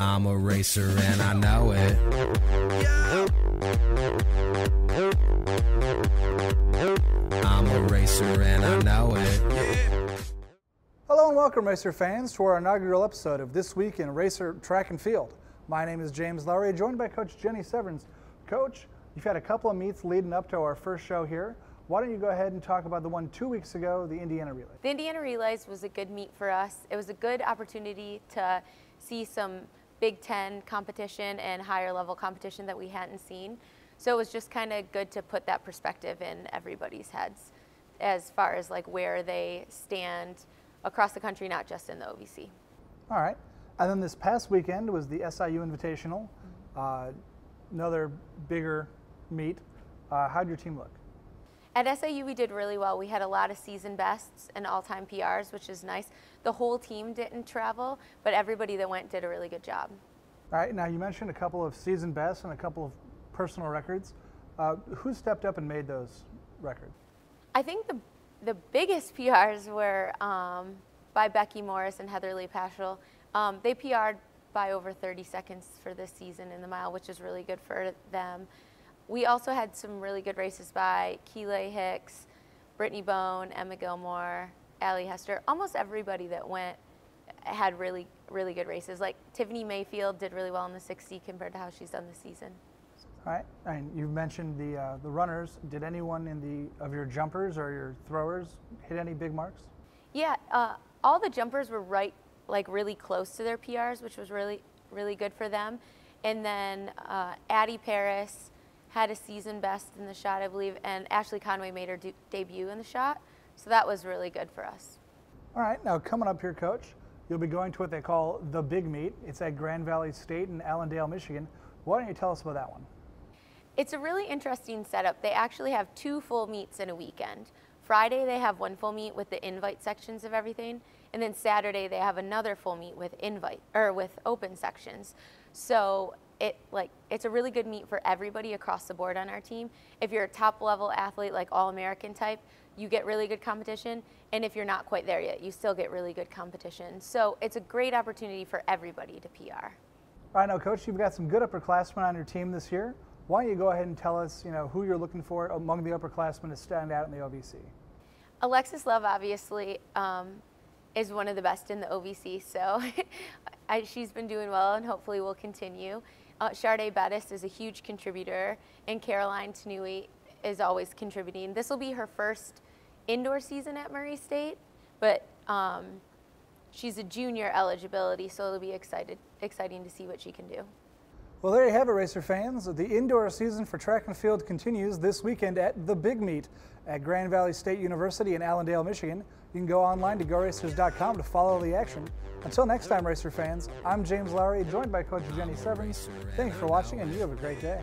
I'm a racer and I know it. I'm a racer and I know it. Hello and welcome, racer fans, to our inaugural episode of This Week in Racer Track and Field. My name is James Lowery, joined by Coach Jenny Severns. Coach, you've had a couple of meets leading up to our first show here. Why don't you go ahead and talk about the one 2 weeks ago, the Indiana Relay? The Indiana Relays was a good meet for us. It was a good opportunity to see some Big Ten competition and higher level competition that we hadn't seen. So it was just kind of good to put that perspective in everybody's heads as far as like where they stand across the country, not just in the OVC. All right. And then this past weekend was the SIU Invitational, another bigger meet. How'd your team look? At SIU, we did really well. We had a lot of season bests and all-time PRs, which is nice. The whole team didn't travel, but everybody that went did a really good job. All right, now you mentioned a couple of season bests and a couple of personal records. Who stepped up and made those records? I think the biggest PRs were by Becky Morris and Heather Lee Paschal. They PR'd by over 30 seconds for this season in the mile, which is really good for them. We also had some really good races by Keeley Hicks, Brittany Bone, Emma Gilmore, Allie Hester. Almost everybody that went had really, really good races. Like Tiffany Mayfield did really well in the 60 compared to how she's done this season. All right, and you mentioned the runners. Did anyone of your jumpers or your throwers hit any big marks? Yeah, all the jumpers were really close to their PRs, which was really, really good for them. And then Addie Paris had a season best in the shot, I believe, and Ashley Conway made her debut in the shot. So that was really good for us. All right, now coming up here, Coach, you'll be going to what they call the big meet. It's at Grand Valley State in Allendale, Michigan. Why don't you tell us about that one? It's a really interesting setup. They actually have 2 full meets in a weekend. Friday they have 1 full meet with the invite sections of everything, and then Saturday they have another full meet with with open sections. So it's a really good meet for everybody across the board on our team. If you're a top level athlete, like All-American type, you get really good competition, and if you're not quite there yet, you still get really good competition. So it's a great opportunity for everybody to PR. All right, now Coach, you've got some good upperclassmen on your team this year. Why don't you go ahead and tell us, who you're looking for among the upperclassmen to stand out in the OVC? Alexis Love, obviously, is one of the best in the OVC, so she's been doing well and hopefully will continue. Sharday Bettis is a huge contributor, and Caroline Tanui is always contributing. This will be her first indoor season at Murray State, but she's a junior eligibility, so it'll be exciting to see what she can do. Well, there you have it, racer fans. The indoor season for track and field continues this weekend at the Big Meet at Grand Valley State University in Allendale, Michigan. You can go online to GoRacers.com to follow the action. Until next time, racer fans, I'm James Lowery, joined by Coach Jenny Severns. Thanks for watching, and you have a great day.